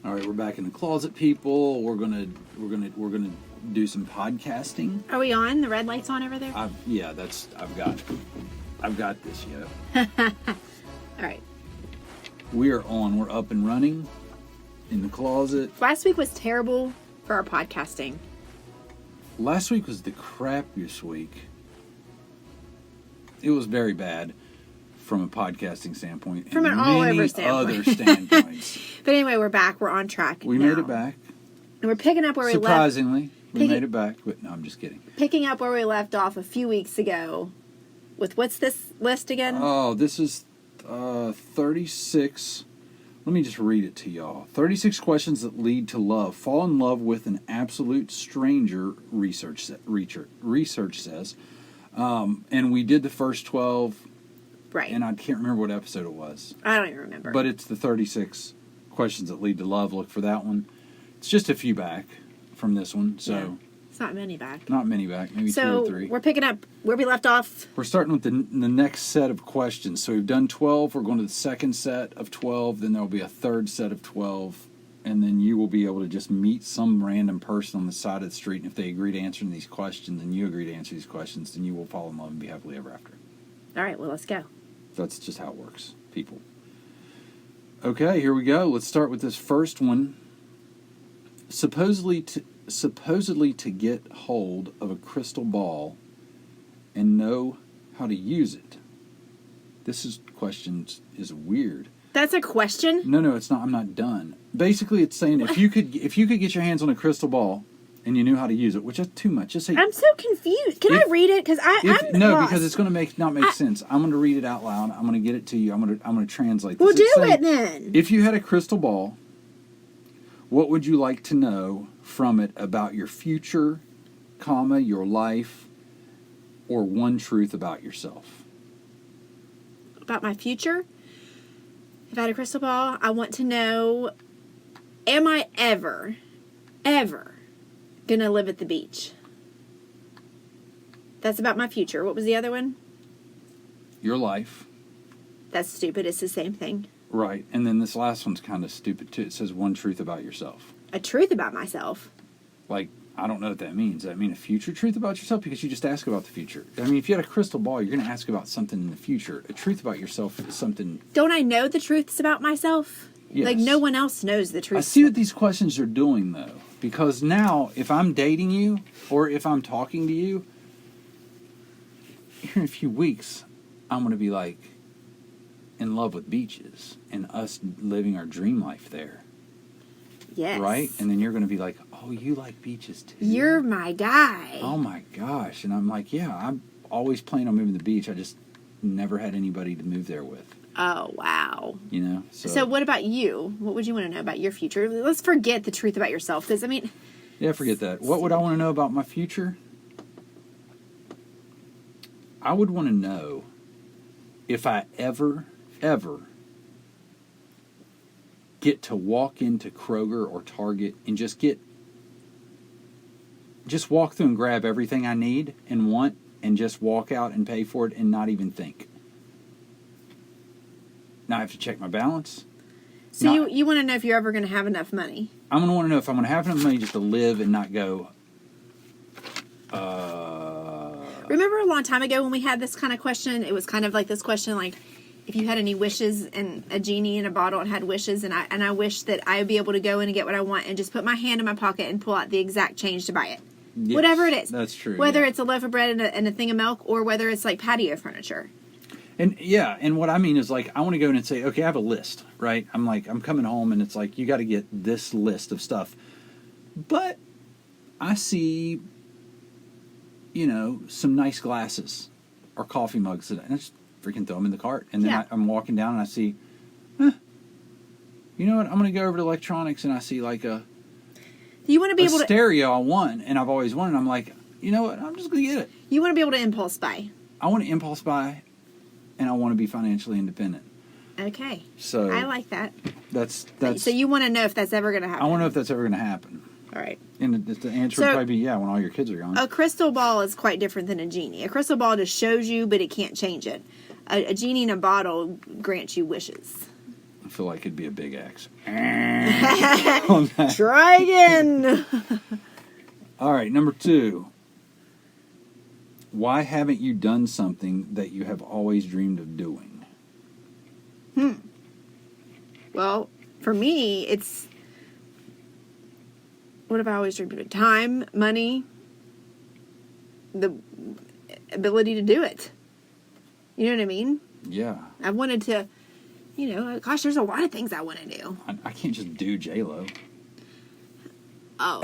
All right, we're back in the closet, people. We're gonna do some podcasting. Are we on? The red light's on over there? I've got this, yo. All right. We are on. We're up and running in the closet. Last week was terrible for our podcasting. Last week was the crappiest week. It was very bad from a podcasting standpoint. From an all-over standpoint. Other standpoints. But anyway, we're back. We're on track. We made it back. And we're picking up where we left. Surprisingly, we made it back. But no, I'm just kidding. Picking up where we left off a few weeks ago with what's this list again? Oh, this is 36. Let me just read it to y'all. 36 questions that lead to love. Fall in love with an absolute stranger, research says. And we did the first 12. Right. And I can't remember what episode it was. I don't even remember. But it's the 36 questions that lead to love. Look for that one. It's just a few back from this one. So yeah. It's not many back. Not many back. Maybe 2 or 3. We're picking up where we left off. We're starting with the next set of questions. So we've done 12. We're going to the second set of 12. Then there will be a third set of 12. And then you will be able to just meet some random person on the side of the street. And if they agree to answer these questions and you agree to answer these questions, then you will fall in love and be happily ever after. All right, well, let's go. That's just how it works, people. Okay, here we go. Let's start with this first one. Supposedly to get hold of a crystal ball and know how to use it. This question is weird. That's a question? No, it's not. I'm not done. Basically, it's saying if you could get your hands on a crystal ball and you knew how to use it, which is too much. Just say. I'm so confused. Can I read it? Because I'm lost. Because it's going to not make sense. I'm going to read it out loud. I'm going to get it to you. I'm going to translate this. Well, do it then. If you had a crystal ball, what would you like to know from it about your future, your life, or one truth about yourself? About my future? If I had a crystal ball, I want to know, am I ever gonna live at the beach? That's about my future. What was the other one? Your life. That's stupid. It's the same thing. Right. And then this last one's kind of stupid too. It says one truth about yourself. A truth about myself? Like, I don't know what that means. Does that mean a future truth about yourself? Because you just ask about the future. I mean, if you had a crystal ball, you're going to ask about something in the future. A truth about yourself is something... Don't I know the truths about myself? Yes. Like, no one else knows the truth. I see what these questions are doing, though. Because now, if I'm dating you, or if I'm talking to you, here in a few weeks, I'm going to be, like, in love with beaches and us living our dream life there. Yes. Right? And then you're going to be like, oh, you like beaches too? You're my guy. Oh my gosh. And I'm like, yeah, I'm always planning on moving to the beach. I just never had anybody to move there with. Oh, wow. You know? So what about you? What would you want to know about your future? Let's forget the truth about yourself. Because, I mean... Yeah, forget that. What would I want to know about my future? I would want to know if I ever get to walk into Kroger or Target and just walk through and grab everything I need and want and just walk out and pay for it and not even think. Now I have to check my balance. So you want to know if you're ever going to have enough money? I'm going to want to know if I'm going to have enough money just to live and not go... Remember a long time ago when we had this kind of question? It was kind of like this question, like, if you had any wishes and a genie in a bottle and had wishes, and I wish that I would be able to go in and get what I want and just put my hand in my pocket and pull out the exact change to buy it. Yes, whatever it is. That's true. Whether it's a loaf of bread and a thing of milk, or whether it's like patio furniture. And what I mean is, like, I want to go in and say, okay, I have a list, right? I'm coming home and it's like, you got to get this list of stuff. But I see, some nice glasses or coffee mugs and I just freaking throw them in the cart. And then I'm walking down and I see, you know what? I'm going to go over to electronics and I see like you want to be able to stereo I want and I've always wanted. I'm like, you know what? I'm just going to get it. You want to be able to impulse buy. I want to impulse buy and I want to be financially independent. Okay. So I like that. That's. So you want to know if that's ever going to happen? I want to know if that's ever going to happen. All right. And the answer would probably be yeah when all your kids are gone. A crystal ball is quite different than a genie. A crystal ball just shows you, but it can't change it. A genie in a bottle grants you wishes. feel like it'd be a big X. Try again. All right, number 2. Why haven't you done something that you have always dreamed of doing? Well, for me, it's... What have I always dreamed of? Time, money, the ability to do it. You know what I mean? Yeah. I wanted to, gosh, there's a lot of things I want to do. I can't just do J-Lo. Oh.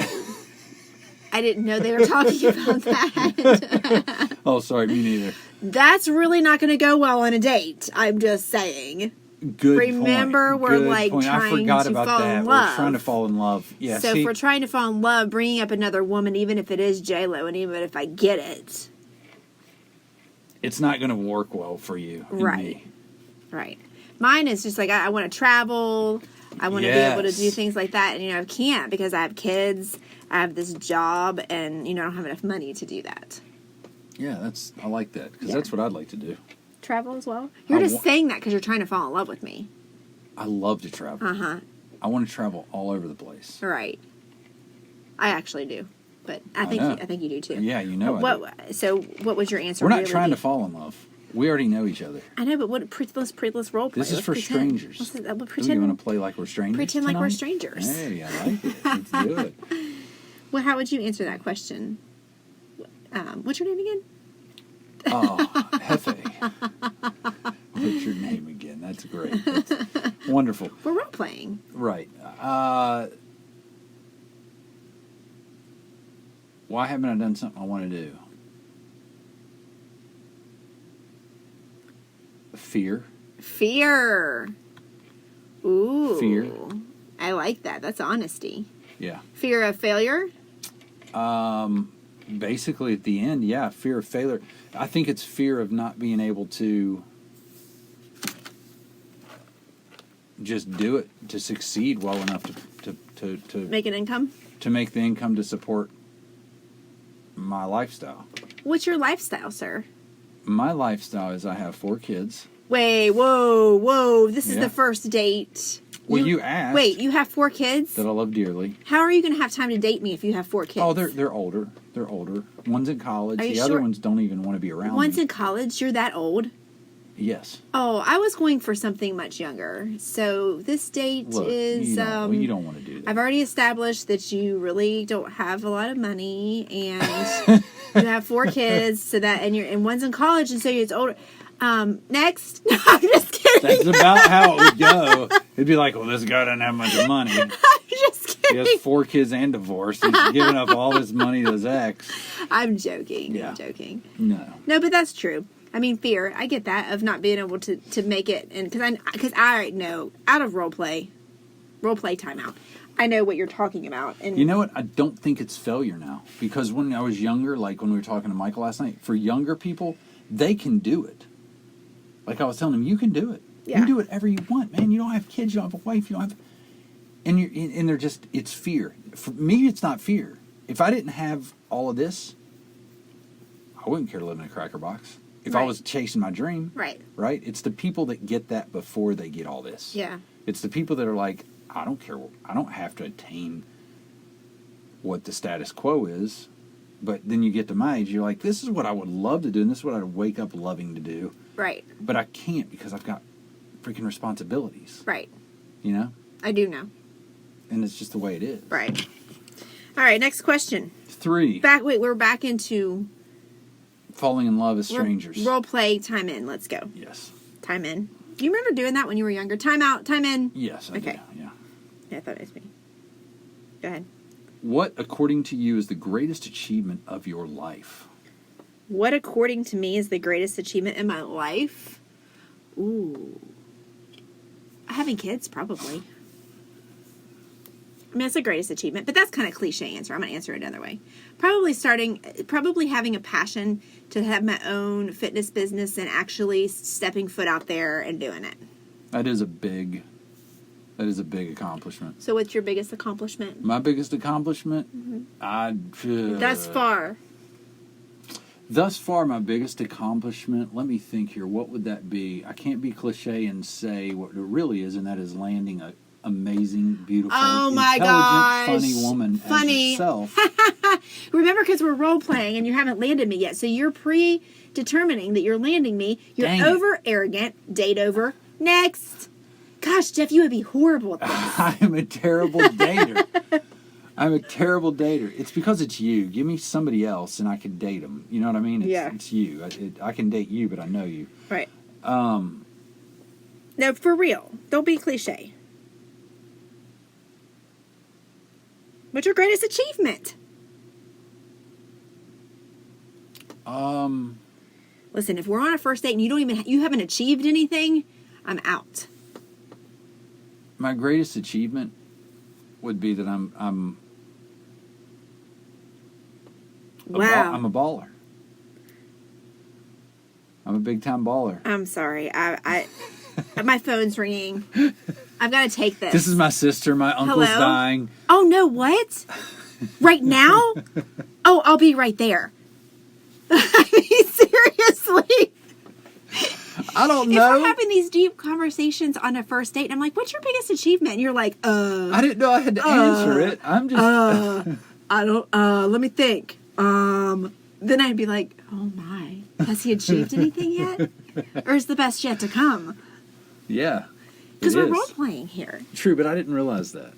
I didn't know they were talking about that. Oh, sorry, me neither. That's really not going to go well on a date. I'm just saying. Good Remember, point. we're Good like point. trying I forgot to about fall that. in love. We're trying to fall in love. Yeah. So if we're trying to fall in love, bringing up another woman, even if it is J-Lo, and even if I get it, it's not going to work well for you. And right? Me. Right. Mine is just like I want to travel. I want to be able to do things like that, and I can't because I have kids. I have this job, and I don't have enough money to do that. Yeah, I like that because that's what I'd like to do. Travel as well. You're just saying that because you're trying to fall in love with me. I love to travel. I want to travel all over the place. Right. I actually do, but I think you do too. Yeah, you know. So what was your answer? We're not trying to fall in love. We already know each other. I know, but let's role play. This is for strangers. Let's pretend. You want to play like we're strangers? Pretend like we're strangers. Hey, I like it. Let's do it. Well, how would you answer that question? What's your name again? Oh, Hefe. What's your name again? That's great. That's wonderful. We're role playing. Right. Why haven't I done something I want to do? Fear. Ooh. Fear. I like that. That's honesty. Yeah. Fear of failure? Basically at the end, yeah, fear of failure. I think it's fear of not being able to just do it, to succeed well enough to make an income? To make the income to support my lifestyle. What's your lifestyle, sir? My lifestyle is I have 4 kids. Wait, whoa. This is the first date. Well, you asked. Wait, you have 4 kids? That I love dearly. How are you going to have time to date me if you have 4 kids? Oh, they're older. They're older. One's in college. The sure? other ones don't even want to be around One's me. in college? You're that old? Yes. Oh, I was going for something much younger. So this date is... you don't want to do that. I've already established that you really don't have a lot of money, and you have 4 kids, so that and one's in college, and so it's older. Next. No, I'm just kidding. That's about how it would go. It'd be like, well, this guy doesn't have much money. I'm just kidding. He has 4 kids and divorced. He's giving up all his money to his ex. I'm joking. Yeah. I'm joking. No, but that's true. I mean, fear. I get that of not being able to make it, and because I know out of role play timeout. I know what you're talking about. And you know what? I don't think it's failure now, because when I was younger, like when we were talking to Michael last night, for younger people, they can do it. Like I was telling him, you can do it. Yeah. You can do whatever you want, man. You don't have kids, you don't have a wife, you don't have, and they're just, it's fear. For me, it's not fear. If I didn't have all of this, I wouldn't care to live in a cracker box. If I was chasing my dream, right? It's the people that get that before they get all this. Yeah. It's the people that are like, I don't care. I don't have to attain what the status quo is. But then you get to my age, you're like, this is what I would love to do, and this is what I'd wake up loving to do. Right. But I can't because I've got freaking responsibilities. Right. You know? I do know. And it's just the way it is. Right. All right, next question. 3. We're back into... falling in love as strangers. Role play, time in. Let's go. Yes. Time in. Do you remember doing that when you were younger? Time out, time in? Yes, I do, yeah. Yeah, I thought it was me. Go ahead. What, according to you, is the greatest achievement of your life? What, according to me, is the greatest achievement in my life? Ooh. Having kids, probably. I mean, that's the greatest achievement, but that's kind of cliche answer. I'm going to answer it another way. Probably having a passion to have my own fitness business and actually stepping foot out there and doing it. That is a big accomplishment. So what's your biggest accomplishment? My biggest accomplishment? Thus far. Thus far, my biggest accomplishment, let me think here, what would that be? I can't be cliche and say what it really is, and that is landing an amazing, beautiful, Oh my intelligent, gosh. funny woman Funny. as yourself. Remember, because we're role playing and you haven't landed me yet, so you're predetermining that you're landing me. You're Dang it. over arrogant. Date over. Next. Gosh, Jeff, you would be horrible at this. I am a terrible dater. I'm a terrible dater. It's because it's you. Give me somebody else and I can date them. You know what I mean? It's you. I can date you, but I know you. Right. No, for real. Don't be cliche. What's your greatest achievement? Listen, if we're on a first date and you haven't achieved anything, I'm out. My greatest achievement would be that I'm Wow. I'm a baller. I'm a big time baller. I'm sorry. I my phone's ringing. I've got to take this. This is my sister. My uncle's Hello? dying. Oh, no, what? Right now? Oh, I'll be right there. I mean, seriously. I don't If know. we're having these deep conversations on a first date, and I'm like, what's your biggest achievement? And you're like, I didn't know I had to answer it. I'm just. I don't, let me think. Then I'd be like, oh my, has he achieved anything yet? Or is the best yet to come? Yeah. Because it we're is. role playing here. True, but I didn't realize that.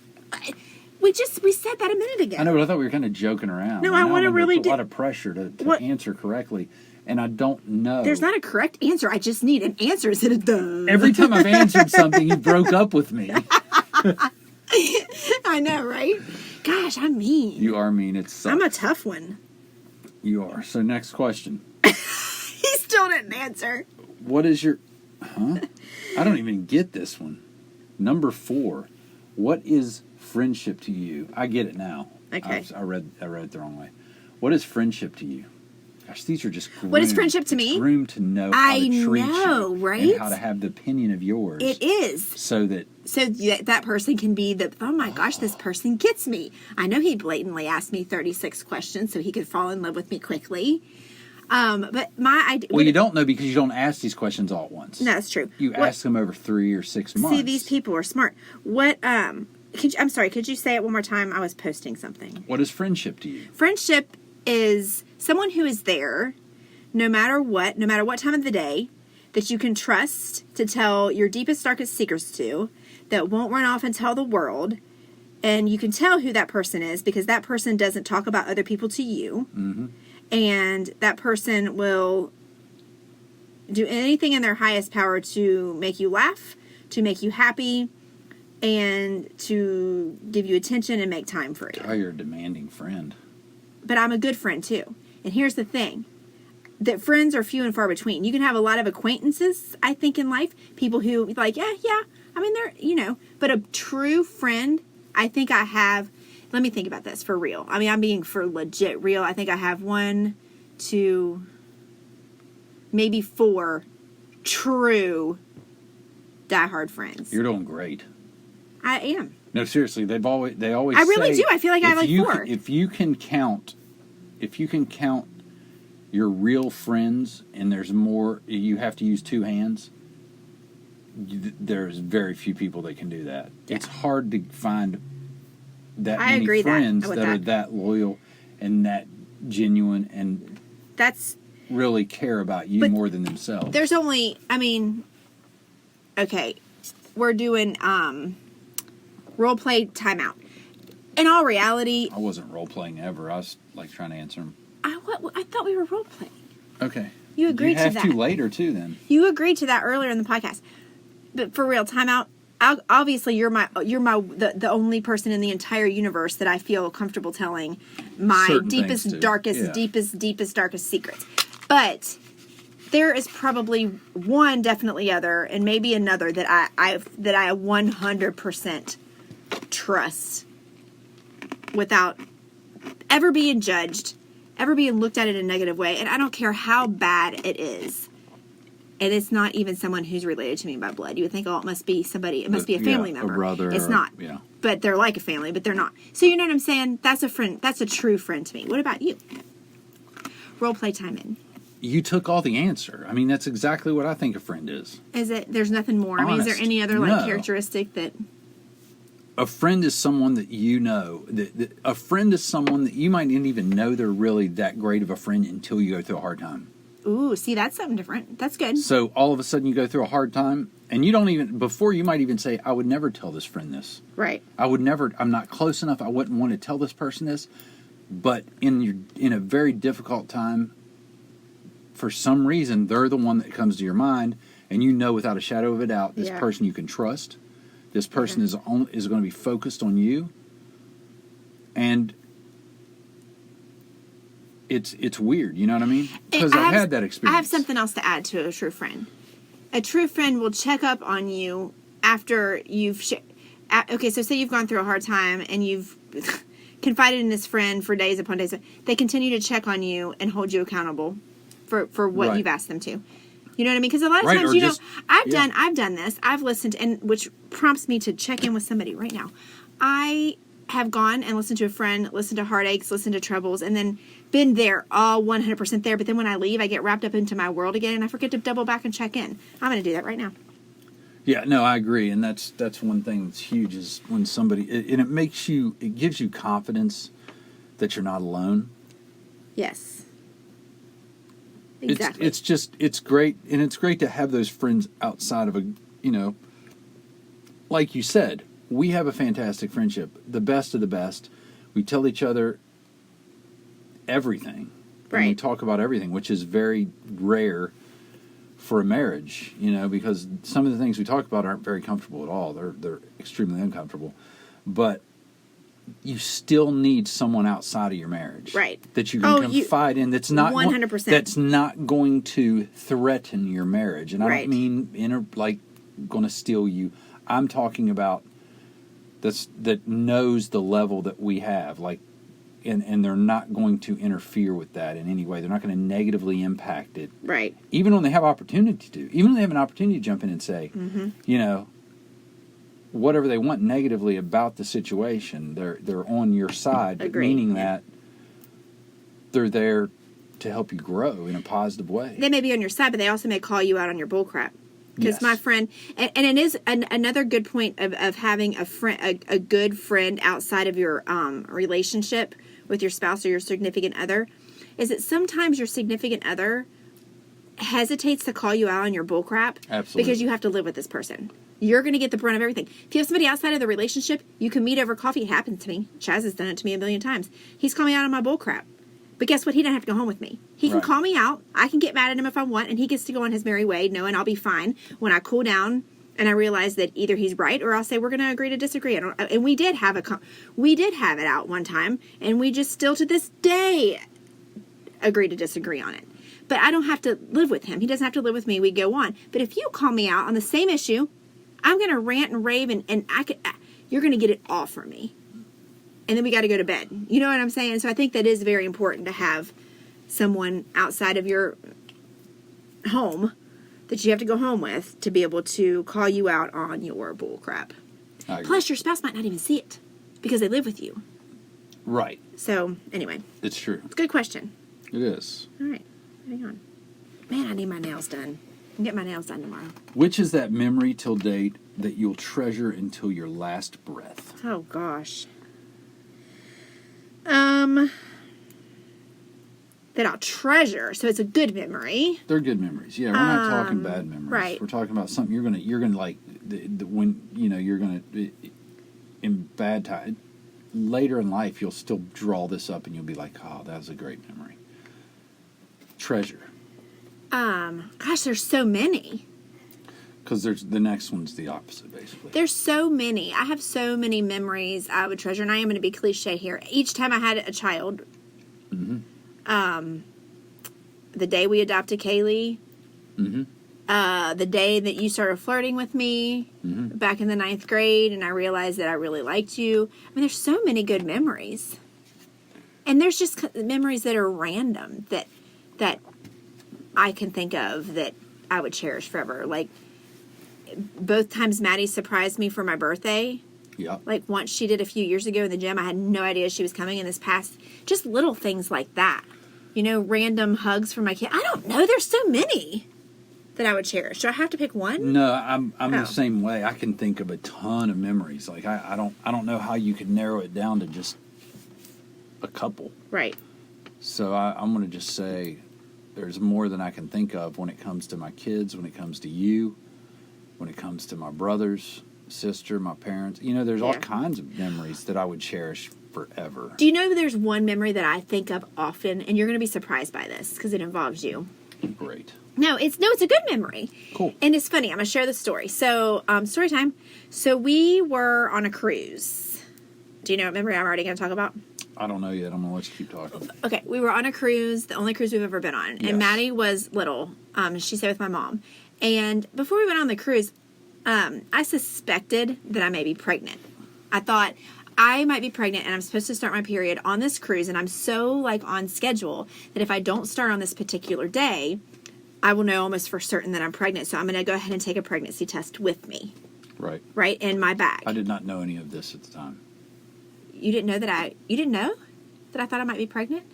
We said that a minute ago. I know, but I thought we were kind of joking around. No, And I now wanna I'm under really a lot of pressure to What? answer correctly, and I don't know. There's not a correct answer. I just need an answer instead of duh. Every time I've answered something, you broke up with me. I know, right? Gosh, I'm mean. You are mean. It sucks. I'm a tough one. You are. So next question. He still didn't answer. What is your... Huh? I don't even get this one. Number 4. What is friendship to you? I get it now. Okay. I read it the wrong way. What is friendship to you? Gosh, these are just groomed. What is friendship to me? It's groomed to know how to treat know, you. right? And how to have the opinion of yours. It is. So that... So that person can be oh my gosh, this person gets me. I know he blatantly asked me 36 questions so he could fall in love with me quickly. But my idea... Well, you don't know because you don't ask these questions all at once. No, that's true. You ask them over 3 or 6 months. See, these people are smart. I'm sorry, could you say it one more time? I was posting something. What is friendship to you? Friendship is someone who is there no matter what time of the day, that you can trust to tell your deepest, darkest secrets to, that won't run off and tell the world, and you can tell who that person is because that person doesn't talk about other people to you, and that person will do anything in their highest power to make you laugh, to make you happy, and to give you attention and make time for you. Oh, you're a demanding friend. But I'm a good friend too. And here's the thing. That friends are few and far between. You can have a lot of acquaintances, I think, in life. People who, like, yeah. I mean, they're, but a true friend, I think I have, let me think about this for real. I mean, I'm being for legit real. I think I have 1, 2, maybe 4 true diehard friends. You're doing great. I am. No, seriously, they always I really say, do. I feel like I have like 4. If you can count your real friends, and there's more, you have to use 2 hands. There's very few people that can do that. Yeah. It's hard to find that many friends that are that loyal and that genuine and that's really care about you more than themselves. There's only, okay, we're doing role-play timeout. In all reality... I wasn't role-playing ever. I was, trying to answer them. I thought we were role-playing. Okay. You agreed to that. You have to later, too, then. You agreed to that earlier in the podcast. But for real, timeout, obviously you're the only person in the entire universe that I feel comfortable telling my certain deepest, darkest secrets. But there is probably one definitely other, and maybe another that I 100% trust without ever being judged, ever being looked at in a negative way, and I don't care how bad it is. And it's not even someone who's related to me by blood. You would think, it must be somebody, it must be a family member. A brother. It's not. Yeah. But they're like a family, but they're not. So you know what I'm saying? That's a friend. That's a true friend to me. What about you? Roleplay time in. You took all the answer. I mean, that's exactly what I think a friend is. Is it? There's nothing more. I mean, is there any other No. characteristic that? A friend is someone that you know. A friend is someone that you might not even know they're really that great of a friend until you go through a hard time. Ooh, see, that's something different. That's good. So all of a sudden you go through a hard time, and you don't even, before you might even say, I would never tell this friend this. Right. I'm not close enough, I wouldn't want to tell this person this. But in a very difficult time, for some reason, they're the one that comes to your mind, and you know without a shadow of a doubt, this person you can trust. This person is going to be focused on you. And it's weird, you know what I mean? Because I've had that experience. I have something else to add to a true friend. A true friend will check up on you after you've... okay, so say you've gone through a hard time and you've confided in this friend for days upon days. They continue to check on you and hold you accountable for what you've asked them to. You know what I mean? Because a lot of times, I've done this. I've listened, and which prompts me to check in with somebody right now. I have gone and listened to a friend, listened to heartaches, listened to troubles, and then been there, all 100% there. But then when I leave, I get wrapped up into my world again, and I forget to double back and check in. I'm going to do that right now. Yeah, no, I agree, and that's one thing that's huge is when somebody, and it gives you confidence that you're not alone. Yes. Exactly. It's great, and it's great to have those friends outside of like you said, we have a fantastic friendship, the best of the best. We tell each other everything. Right. And we talk about everything, which is very rare for a marriage, because some of the things we talk about aren't very comfortable at all. They're extremely uncomfortable. But you still need someone outside of your marriage, right? That you can confide in. That's not 100%. That's not going to threaten your marriage. And I don't mean going to steal you. I'm talking about that knows the level that we have, and they're not going to interfere with that in any way. They're not going to negatively impact it, right? Even when they have opportunity to. Even when they have an opportunity to jump in and say, whatever they want negatively about the situation, they're on your side, meaning that they're there to help you grow in a positive way. They may be on your side, but they also may call you out on your bullcrap. Because my friend, and it is another good point of having a good friend outside of your relationship with your spouse or your significant other, is that sometimes your significant other hesitates to call you out on your bullcrap. Absolutely. Because you have to live with this person. You're going to get the brunt of everything. If you have somebody outside of the relationship, you can meet over coffee. It happens to me. Chaz has done it to me a million times. He's called me out on my bullcrap. But guess what? He doesn't have to go home with me. He can call me out. I can get mad at him if I want, and he gets to go on his merry way, knowing I'll be fine when I cool down and I realize that either he's right or I'll say we're going to agree to disagree. And we did have it out one time, and we just still to this day agree to disagree on it. But I don't have to live with him. He doesn't have to live with me. We go on. But if you call me out on the same issue, I'm going to rant and rave, and you're going to get it all from me. And then we got to go to bed. You know what I'm saying? So I think that is very important to have someone outside of your home that you have to go home with to be able to call you out on your bull crap. Plus, your spouse might not even see it because they live with you. Right. So, anyway. It's true. It's a good question. It is. All right. Hang on. Man, I need my nails done. I'll get my nails done tomorrow. Which is that memory till date that you'll treasure until your last breath? Oh, gosh. That I'll treasure. So it's a good memory. They're good memories. Yeah, we're not talking bad memories. Right. We're talking about something you're gonna like when you're gonna in bad time later in life you'll still draw this up and you'll be like, oh, that was a great memory. Treasure. Gosh, there's so many. Because the next one's the opposite, basically. There's so many. I have so many memories I would treasure, and I am going to be cliche here. Each time I had a child, the day we adopted Kaylee, the day that you started flirting with me back in the 9th grade, and I realized that I really liked you. I mean, there's so many good memories. And there's just memories that are random that I can think of that I would cherish forever. Like, both times Maddie surprised me for my birthday. Yeah. Like, once she did a few years ago in the gym, I had no idea she was coming. In this past, just little things like that. random hugs from my kid. I don't know. There's so many that I would cherish. Do I have to pick one? No, I'm the same way. I can think of a ton of memories. Like I don't know how you could narrow it down to just a couple. Right. So I'm going to just say there's more than I can think of when it comes to my kids, when it comes to you, when it comes to my brothers, sister, my parents. There's all kinds of memories that I would cherish forever. Do you know there's one memory that I think of often, and you're going to be surprised by this because it involves you. Great. No, it's a good memory. Cool. And it's funny. I'm going to share the story. So, story time. So we were on a cruise. Do you know what memory I'm already going to talk about? I don't know yet. I'm going to let you keep talking. Okay. We were on a cruise, the only cruise we've ever been on. And Yes. Maddie was little. She stayed with my mom. And before we went on the cruise, I suspected that I may be pregnant. I thought I might be pregnant and I'm supposed to start my period on this cruise. And I'm so on schedule that if I don't start on this particular day, I will know almost for certain that I'm pregnant. So I'm going to go ahead and take a pregnancy test with me. Right. Right? In my bag. I did not know any of this at the time. You didn't know that I thought I might be pregnant?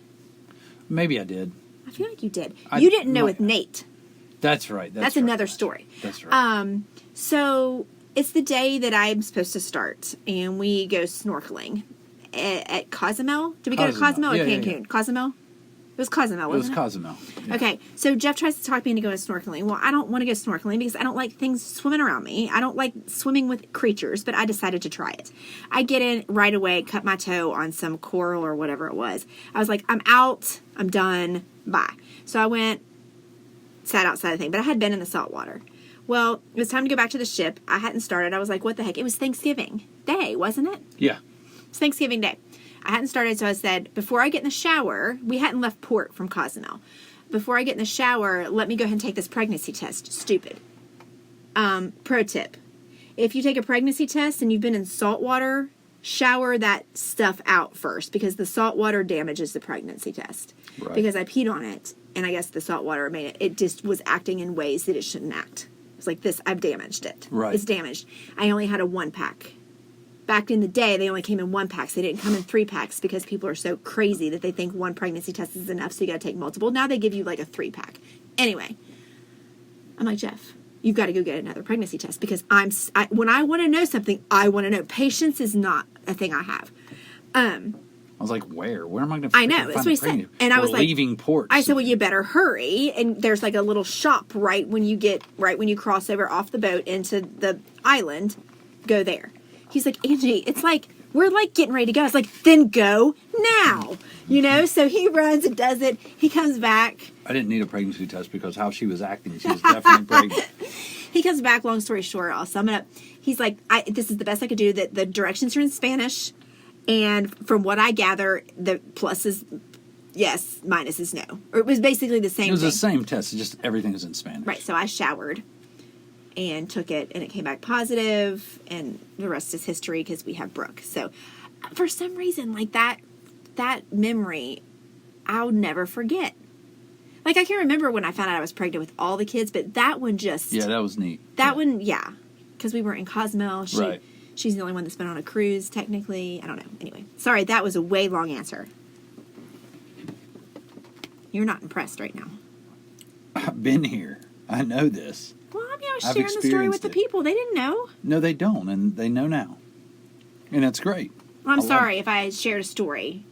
Maybe I did. I feel like you did. You didn't know with Nate. That's right. That's right. another story. That's right. So it's the day that I'm supposed to start, and we go snorkeling at Cozumel. Did we go to Cozumel or Cancun? Yeah. Cozumel? It was Cozumel, wasn't it? It was Cozumel. Yeah. Okay, so Jeff tries to talk me into going snorkeling. Well, I don't want to go snorkeling because I don't like things swimming around me. I don't like swimming with creatures, but I decided to try it. I get in right away, cut my toe on some coral or whatever it was. I was like, I'm out. I'm done. Bye. So I went, sat outside the thing, but I had been in the salt water. Well, it was time to go back to the ship. I hadn't started. I was like, what the heck? It was Thanksgiving Day, wasn't it? Yeah. It's Thanksgiving Day. I hadn't started, so I said, before I get in the shower, we hadn't left port from Cozumel. Before I get in the shower, let me go ahead and take this pregnancy test. Stupid. Pro tip. If you take a pregnancy test and you've been in salt water, shower that stuff out first because the salt water damages the pregnancy test. Right. Because I peed on it, and I guess the salt water made it just was acting in ways that it shouldn't act. It's like this, I've damaged it. Right. It's damaged. I only had a 1-pack. Back in the day, they only came in 1-packs. They didn't come in 3-packs because people are so crazy that they think one pregnancy test is enough, so you got to take multiple. Now they give you like a 3-pack. Anyway, I'm like, Jeff, you've got to go get another pregnancy test because when I want to know something, I want to know. Patience is not a thing I have. I was like, where? Where am I going to find I know. That's what he said. And I was like, leaving port. I said, well, you better hurry. And there's like a little shop right when you cross over off the boat into the island. Go there. He's like, Angie, it's like, we're like getting ready to go. I was like, then go now. So he runs and does it. He comes back. I didn't need a pregnancy test because how she was acting, she was definitely pregnant. He comes back, long story short, I'll sum it up. He's like, this is the best I could do. That the directions are in Spanish. And from what I gather, the plus is yes, minus is no. Or it was basically the same thing. It was the same test, just everything is in Spanish. Right, so I showered and took it, and it came back positive, and the rest is history because we have Brooke. So for some reason, like that memory, I'll never forget. Like I can remember when I found out I was pregnant with all the kids, but that one just... Yeah, that was neat. One, yeah. Because we were in Cozumel. Right. She's the only one that's been on a cruise, technically. I don't know. Anyway, sorry, that was a way long answer. You're not impressed right now. I've been here. I know this. Well, I was I've sharing the story with experienced the it. people. They didn't know. No, they don't, and they know now. And that's great. Well, I'm I love sorry it. if I shared a story.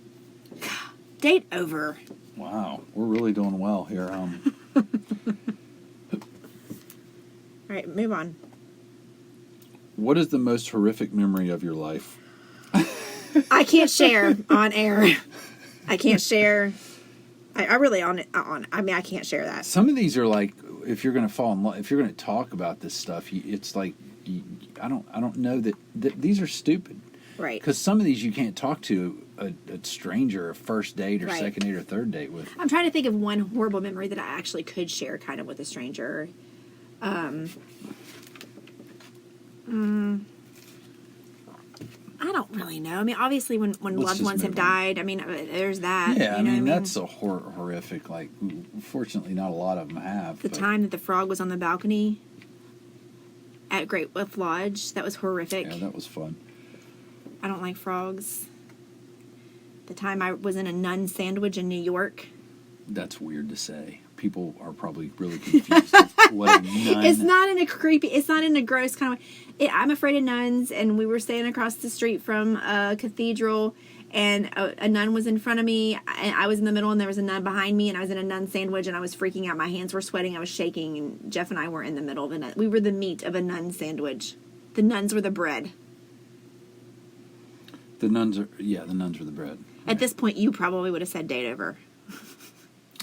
Date over. Wow, we're really doing well here. All right, move on. What is the most horrific memory of your life? I can't share on air. I can't share. I really I mean, I can't share that. Some of these are like, if you're going to fall in love, if you're going to talk about this stuff, it's like, I don't know that these are stupid. Right. Because some of these you can't talk to a stranger, a first date or Right. second date or third date with. I'm trying to think of one horrible memory that I actually could share kind of with a stranger. I don't really know. I mean, obviously, when Let's loved just ones have move on. died, I mean, there's that. Yeah, you know what that's a horrific, like, fortunately not a lot of them have. The time that the frog was on the balcony at Great Wolf Lodge, that was horrific. Yeah, that was fun. I don't like frogs. The time I was in a nun sandwich in New York. That's weird to say. People are probably really confused with what a nun. It's not in a creepy, it's not in a gross kind of way. I'm afraid of nuns, and we were staying across the street from a cathedral, and a nun was in front of me, and I was in the middle, and there was a nun behind me, and I was in a nun sandwich, and I was freaking out. My hands were sweating, I was shaking, and Jeff and I were in the middle of a nun. We were the meat of a nun sandwich. The nuns were the bread. The nuns were the bread. At this point, you probably would have said date over.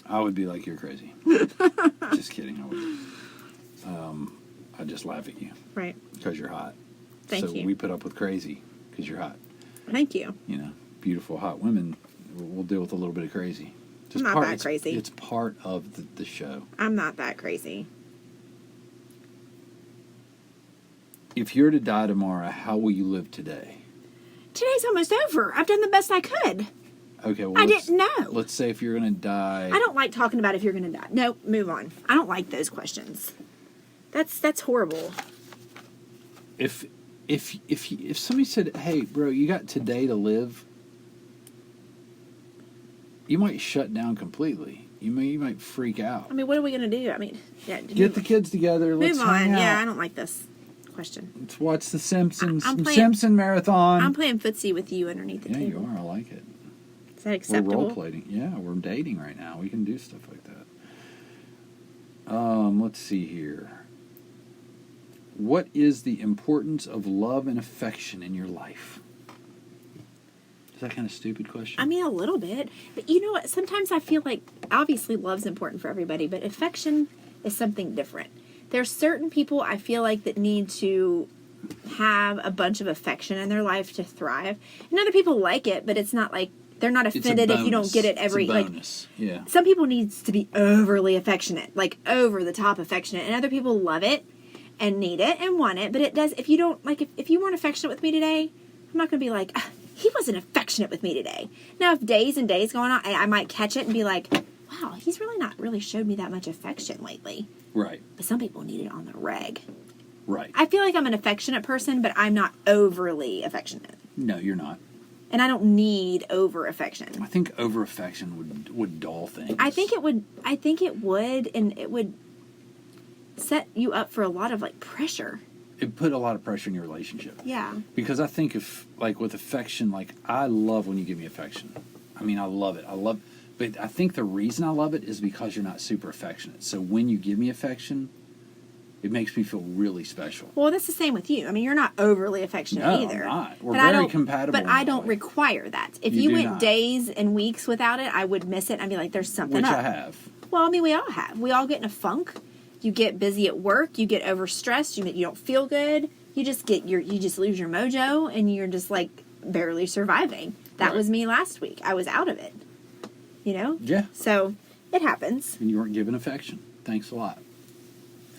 I would be like, you're crazy. Just kidding. I would. I'd just laugh at you. Right. Because you're hot. Thank you. So we put up with crazy because you're hot. Thank you. You know, beautiful, hot women will deal with a little bit of crazy. I'm not that crazy. It's part of the show. I'm not that crazy. If you're to die tomorrow, how will you live today? Today's almost over. I've done the best I could. Okay, well, I didn't know. Let's say if you're going to die. I don't like talking about if you're going to die. No, move on. I don't like those questions. That's horrible. If somebody said, "Hey, bro, you got today to live," you might shut down completely. You might freak out. I mean, what are we going to do? I mean, yeah, get the kids together. Let's move on. hang out. Yeah, I don't like this question. Let's watch the Simpsons. I'm playing- Simpson marathon. I'm playing footsie with you underneath the Yeah, table. you are. I like it. Is that acceptable? We're role playing. Yeah, we're dating right now. We can do stuff like that. Let's see here. What is the importance of love and affection in your life? Is that kind of a stupid question? I mean, a little bit. But you know what? Sometimes I feel like, obviously, love's important for everybody, but affection is something different. There's certain people I feel like that need to have a bunch of affection in their life to thrive. And other people like it, but it's not like they're not offended if you don't get it every it's a bonus. Yeah. Some people needs to be overly affectionate, like over the top affectionate, and other people love it and need it and want it, but it does, if you don't, like, if you weren't affectionate with me today, I'm not going to be like, he wasn't affectionate with me today. Now, if days and days going on, I might catch it and be like, wow, he's really not really showed me that much affection lately. Right. But some people need it on the reg. Right. I feel like I'm an affectionate person, but I'm not overly affectionate. No, you're not. And I don't need over affection. I think over affection would dull things. I think it would, and it would set you up for a lot of, like, pressure. It put a lot of pressure in your relationship. Yeah. Because I think if, like, with affection, like, I love when you give me affection. I mean, I love it. But I think the reason I love it is because you're not super affectionate. So when you give me affection, it makes me feel really special. Well, that's the same with you. I mean, you're not overly affectionate either. No, I'm not. We're But very compatible. But I don't require that. If You you do went not. days and weeks without it, I would miss it. I'd be like, there's something Which up. I have. Well, I mean, we all have. We all get in a funk. You get busy at work. You get overstressed. You don't feel good. You just lose your mojo, and you're just, like, barely surviving. That Right. was me last week. I was out of it. You know? Yeah. So it happens. And you weren't given affection. Thanks a lot.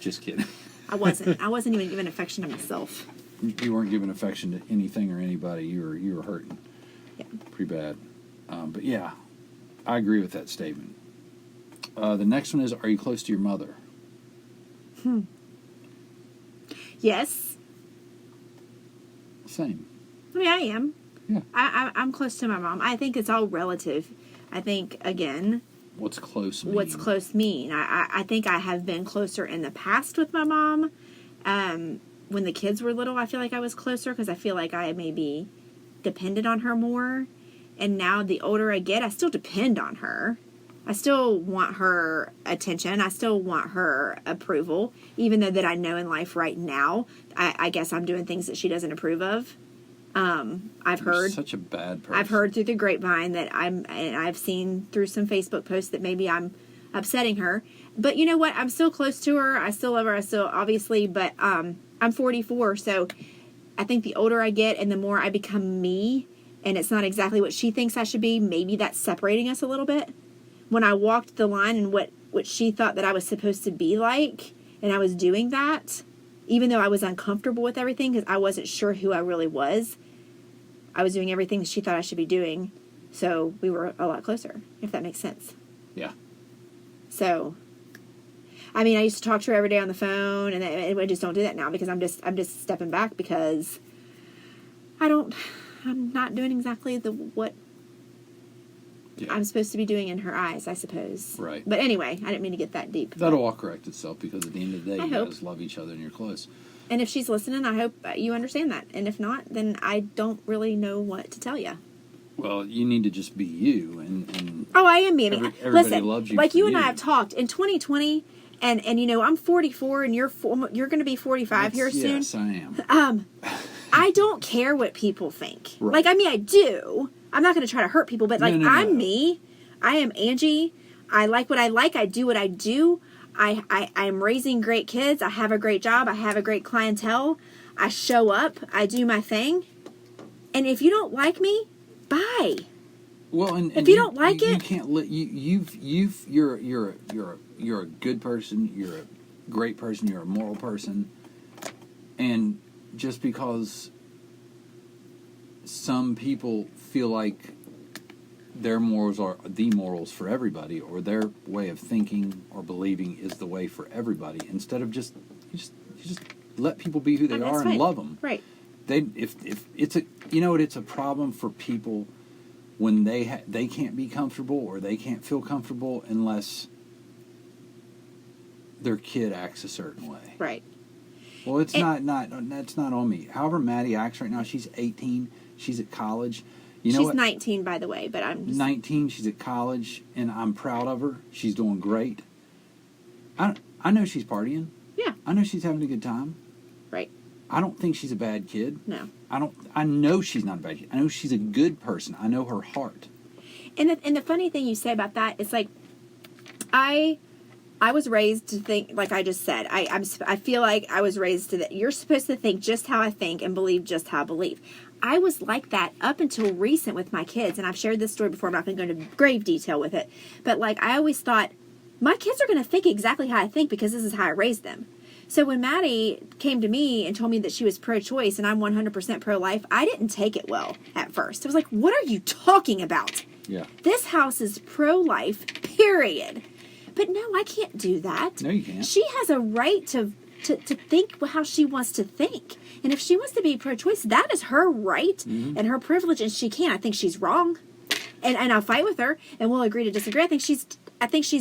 Just kidding. I wasn't. I wasn't even giving affection to myself. You weren't giving affection to anything or anybody. You were hurting. Yeah. Pretty bad. But yeah, I agree with that statement. The next one is, are you close to your mother? Yes. Same. I mean, I am. Yeah. I'm close to my mom. I think it's all relative. I think, again, What's close mean? what's close mean? I think I have been closer in the past with my mom. When the kids were little, I feel like I was closer because I feel like I maybe depended on her more. And now the older I get, I still depend on her. I still want her attention. I still want her approval, even though that I know in life right now, I guess I'm doing things that she doesn't approve of. I've You're heard such a bad person. I've heard through the grapevine that and I've seen through some Facebook posts that maybe I'm upsetting her. But you know what? I'm still close to her. I still love her. I still, obviously, but I'm 44, so I think the older I get and the more I become me, and it's not exactly what she thinks I should be, maybe that's separating us a little bit. When I walked the line and what she thought that I was supposed to be like, and I was doing that, even though I was uncomfortable with everything because I wasn't sure who I really was, I was doing everything that she thought I should be doing. So we were a lot closer, if that makes sense. Yeah. So, I mean, I used to talk to her every day on the phone, and I just don't do that now because I'm just stepping back because I'm not doing exactly what I'm supposed to be doing in her eyes, I suppose. Right. But anyway, I didn't mean to get that deep. That'll all correct itself because at the end of the day, I you hope. guys love each other and you're close. And if she's listening, I hope you understand that. And if not, then I don't really know what to tell you. Well, you need to just be you. And Oh, I am being me. everybody Listen, loves you like for you and you. I have talked in 2020, and you know, I'm 44 and you're going to be 45 here soon. Yes, I am. I don't care what people think. Right. Like, I mean, I do. I'm not going to try to hurt people, but like, No. I'm me. I am Angie. I like what I like. I do what I do. I'm raising great kids. I have a great job. I have a great clientele. I show up. I do my thing. And if you don't like me, bye. Well, and if you don't like you it, can't let you're a good person. You're a great person. You're a moral person. And just because some people feel like their morals are the morals for everybody, or their way of thinking or believing is the way for everybody, instead of you just let people be who they that's are and fine. love them. Right. If it's a problem for people when they can't be comfortable or they can't feel comfortable unless their kid acts a certain way. Right. Well, that's not on me. However, Maddie acts right now. She's 18. She's at college. You know She's what? 19, by the way, but I'm just... 19. She's at college, and I'm proud of her. She's doing great. I know she's partying. Yeah. I know she's having a good time. Right. I don't think she's a bad kid. No. I know she's not a bad kid. I know she's a good person. I know her heart. And the funny thing you say about that is, like, I was raised to think, like I just said, I feel like I was raised to that. You're supposed to think just how I think and believe just how I believe. I was like that up until recent with my kids, and I've shared this story before. I'm not going to go into grave detail with it, but like I always thought, my kids are going to think exactly how I think because this is how I raised them. So when Maddie came to me and told me that she was pro-choice and I'm 100% pro-life, I didn't take it well at first. I was like, what are you talking about? Yeah. This house is pro-life, period. But no, I can't do that. No, you can't. She has a right to think how she wants to think. And if she wants to be pro-choice, that is her right and her privilege, and she can. I think she's wrong. And I'll fight with her, and we'll agree to disagree. I think she's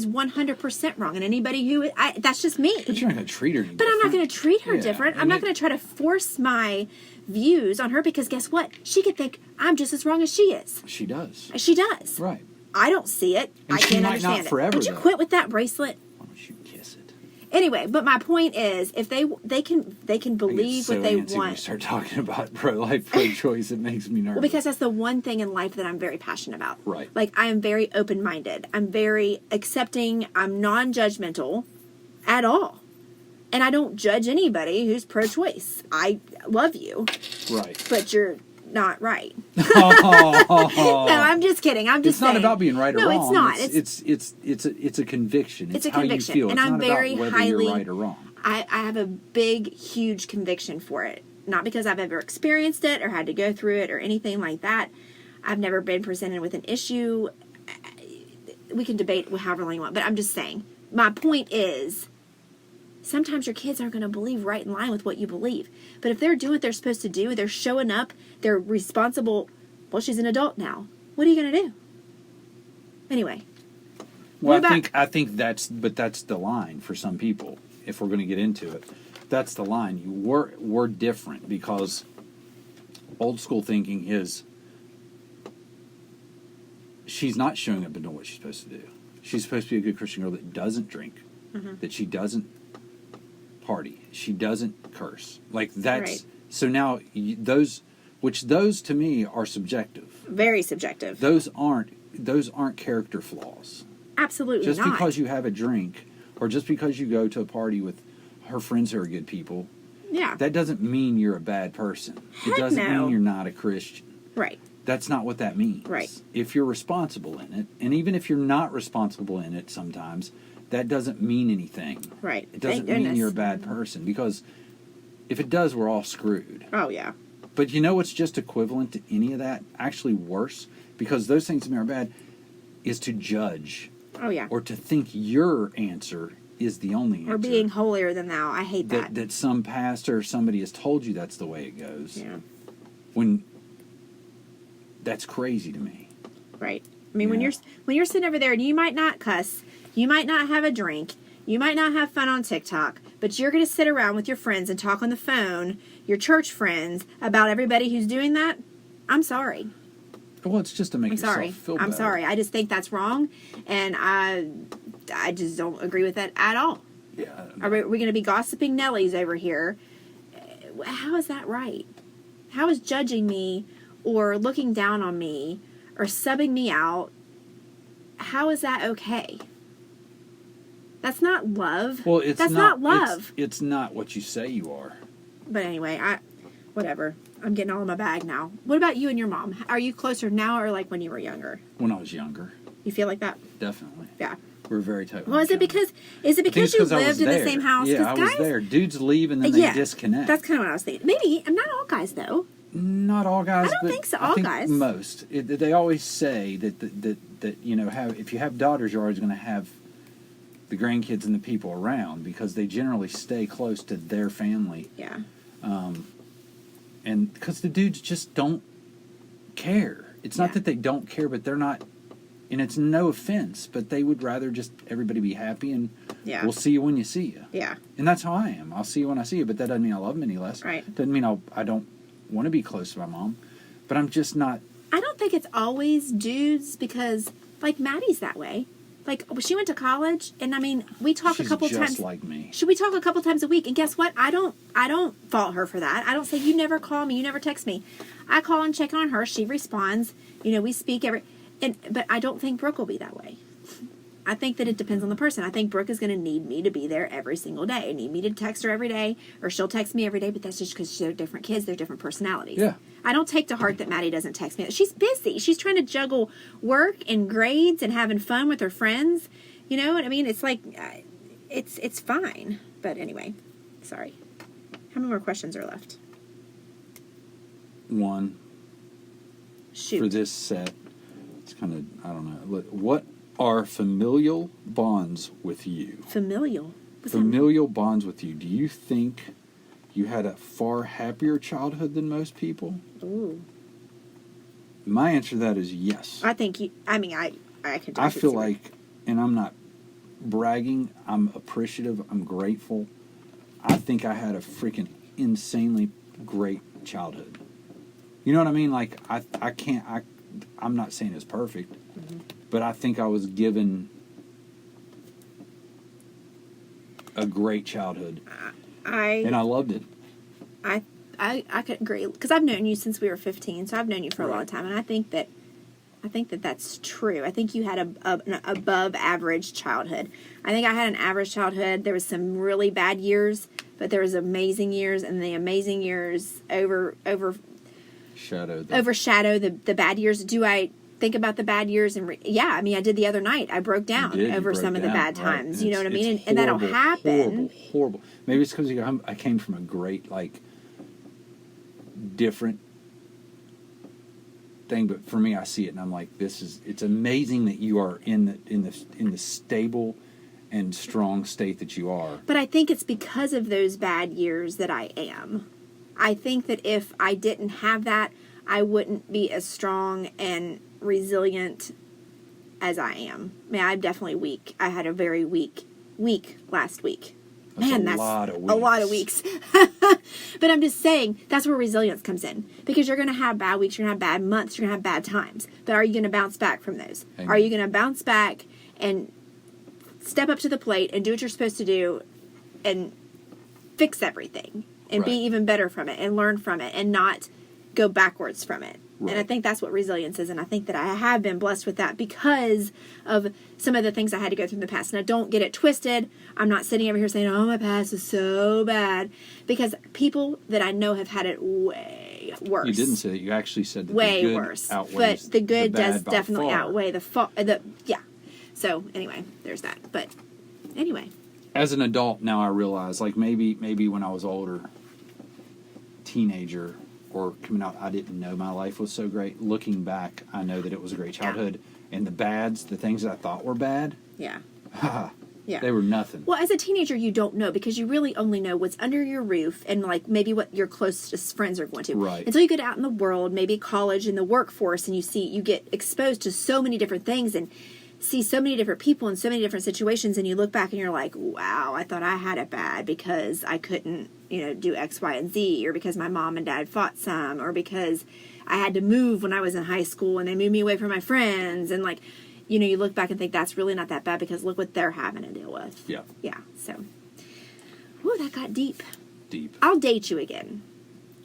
100% wrong. And anybody who... that's just me. But you're not going to treat her any But I'm not going to treat her Yeah, different. and I'm not going to try to force my views on her because guess what? She could think I'm just as wrong as she is. She does. She does. Right. I don't see it. And I she can't might understand not it. forever, Would you though. quit with that bracelet? Why don't you kiss it? Anyway, but my point is, if they can believe I get so what they antsy when we want. start talking about pro-life, pro-choice, it makes me nervous. Well, because that's the one thing in life that I'm very passionate about. Right. Like, I am very open-minded. I'm very accepting. I'm non-judgmental at all. And I don't judge anybody who's pro-choice. I love you, Right. but you're not right. Oh. No, I'm just kidding. I'm just It's not saying. about being right or no, wrong. it's not. It's a conviction. It's a how conviction, you feel. and It's I'm not very about whether highly- you're right or wrong. I have a big, huge conviction for it. Not because I've ever experienced it or had to go through it or anything like that. I've never been presented with an issue. We can debate however long you want, but I'm just saying. My point is, sometimes your kids aren't going to believe right in line with what you believe. But if they're doing what they're supposed to do, they're showing up, they're responsible. Well, she's an adult now. What are you going to do? Anyway. Well, I think that's the line for some people. If we're going to get into it, that's the line. We're different because old school thinking is she's not showing up and doing what she's supposed to do. She's supposed to be a good Christian girl that doesn't drink, that she doesn't party, she doesn't curse. Like that's Right. So now those to me are subjective. Very subjective. Those aren't character flaws. Absolutely Just not. because you have a drink or just because you go to a party with her friends who are good people, Yeah. that doesn't mean you're a bad person. Heck It doesn't no. mean you're not a Christian. Right. That's not what that means. Right. If you're responsible in it, and even if you're not responsible in it sometimes, that doesn't mean anything. Right. It doesn't Thank mean goodness. you're a bad person, because if it does, we're all screwed. Oh, yeah. But you know what's just equivalent to any of that? Actually worse, because those things to me are bad, is to judge Oh, yeah. or to think your answer is the only answer. Or being holier than thou. I hate that. that some pastor or somebody has told you that's the way it goes. Yeah. When that's crazy to me. Right. I mean, Yeah. when you're sitting over there and you might not cuss, you might not have a drink, you might not have fun on TikTok, but you're going to sit around with your friends and talk on the phone, your church friends, about everybody who's doing that. I'm sorry. Well, it's just to make yourself feel better. I'm sorry. I just think that's wrong, and I just don't agree with that at all. Yeah. Are we going to be gossiping Nellies over here? How is that right? How is judging me or looking down on me or subbing me out, how is that okay? That's not love. Well, that's not love. It's not what you say you are. But anyway, whatever. I'm getting all in my bag now. What about you and your mom? Are you closer now or like when you were younger? When I was younger. You feel like that? Definitely. Yeah. We're very tight. Well, is it because you lived in the same house? Yeah, I was there. Dudes leave and then they disconnect. That's kind of what I was thinking. Maybe not all guys though. Not all guys. I don't think so. All guys. Most. They always say that you know, if you have daughters, you're always going to have the grandkids and the people around because they generally stay close to their family. Yeah. And because the dudes just don't care. It's not that they don't care, but they're not. And it's no offense, but they would rather just everybody be happy and we'll see you when you see you. Yeah. And that's how I am. I'll see you when I see you, but that doesn't mean I love them any less. Right. Doesn't mean I don't want to be close to my mom, but I'm just not. I don't think it's always dudes because, like, Maddie's that way. Like, she went to college, and I mean, we talk a couple times. She's just like me. Should we talk a couple times a week? And guess what? I don't fault her for that. I don't say you never call me, you never text me. I call and check on her. She responds. You know, we speak but I don't think Brooke will be that way. I think that it depends on the person. I think Brooke is going to need me to be there every single day. Need me to text her every day, or she'll text me every day, but that's just because they're different kids. They're different personalities. Yeah. I don't take to heart that Maddie doesn't text me. She's busy. She's trying to juggle work and grades and having fun with her friends. You know what I mean? It's like, it's fine. But anyway, sorry. How many more questions are left? One. Shoot. For this set. It's kind of, I don't know. What are familial bonds with you? Familial? Familial bonds with you. Do you think you had a far happier childhood than most people? Ooh. My answer to that is yes. I think I could. I feel like, and I'm not bragging, I'm appreciative, I'm grateful. I think I had a freaking insanely great childhood. You know what I mean? Like, I'm not saying it's perfect, but I think I was given a great childhood. And I loved it. I could agree, because I've known you since we were 15, so I've known you for a long time, and I think that that's true. I think you had an above average childhood. I think I had an average childhood. There was some really bad years, but there was amazing years, and the amazing years overshadow the bad years. Do I think about the bad years? And yeah, I mean, I did the other night. I broke down over some of the bad times. Right. You know what I mean? And that'll happen. Horrible. Maybe it's because I came from a great, like, different thing, but for me, I see it and I'm like, it's amazing that you are in the stable and strong state that you are. But I think it's because of those bad years that I am. I think that if I didn't have that, I wouldn't be as strong and resilient as I am. I mean, I'm definitely weak. I had a very weak last week. That's a lot of weeks. But I'm just saying, that's where resilience comes in. Because you're going to have bad weeks, you're going to have bad months, you're going to have bad times. But are you going to bounce back from those? Amen. Are you going to bounce back and step up to the plate and do what you're supposed to do and fix everything and be even better from it and learn from it and not go backwards from it? Right. And I think that's what resilience is. And I think that I have been blessed with that because of some of the things I had to go through in the past. And I don't get it twisted. I'm not sitting over here saying, oh, my past is so bad. Because people that I know have had it way worse. You didn't say that. You actually said that way the good worse. outweighs But the good does bad definitely far. outweigh yeah. So anyway, there's that. But anyway. As an adult now, I realize, like, maybe when I was older, teenager, or coming out, I didn't know my life was so great. Looking back, I know that it was a great childhood. And the things that I thought were bad, Yeah. They were nothing. Well, as a teenager, you don't know because you really only know what's under your roof and like maybe what your closest friends are going to. Right. Until you get out in the world, maybe college and the workforce, and you get exposed to so many different things and see so many different people in so many different situations, and you look back and you're like, wow, I thought I had it bad because I couldn't, do X, Y, and Z, or because my mom and dad fought some, or because I had to move when I was in high school and they moved me away from my friends, and like, you look back and think that's really not that bad because look what they're having to deal with. Yeah. Yeah, so. Ooh, that got deep. Deep. I'll date you again.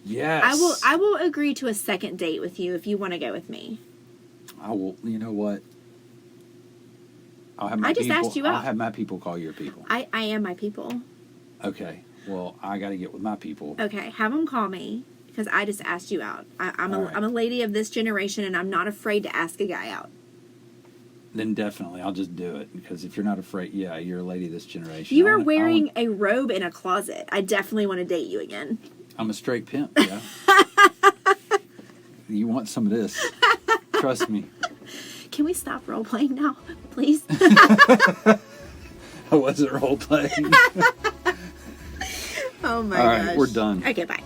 Yes. I will agree to a second date with you if you want to go with me. I will. You know what? I'll have my I just people, asked you out. I'll have my people call your people. I am my people. Okay. Well, I got to get with my people. Okay, have them call me because I just asked you out. I'm All right. a lady of this generation, and I'm not afraid to ask a guy out. Then definitely, I'll just do it because if you're not afraid, yeah, you're a lady of this generation. You are wearing a robe in a closet. I definitely want to date you again. I'm a straight pimp. Yeah. You want some of this? Trust me. Can we stop role playing now, please? I wasn't role playing. Oh my All gosh. right, we're done. Okay, bye.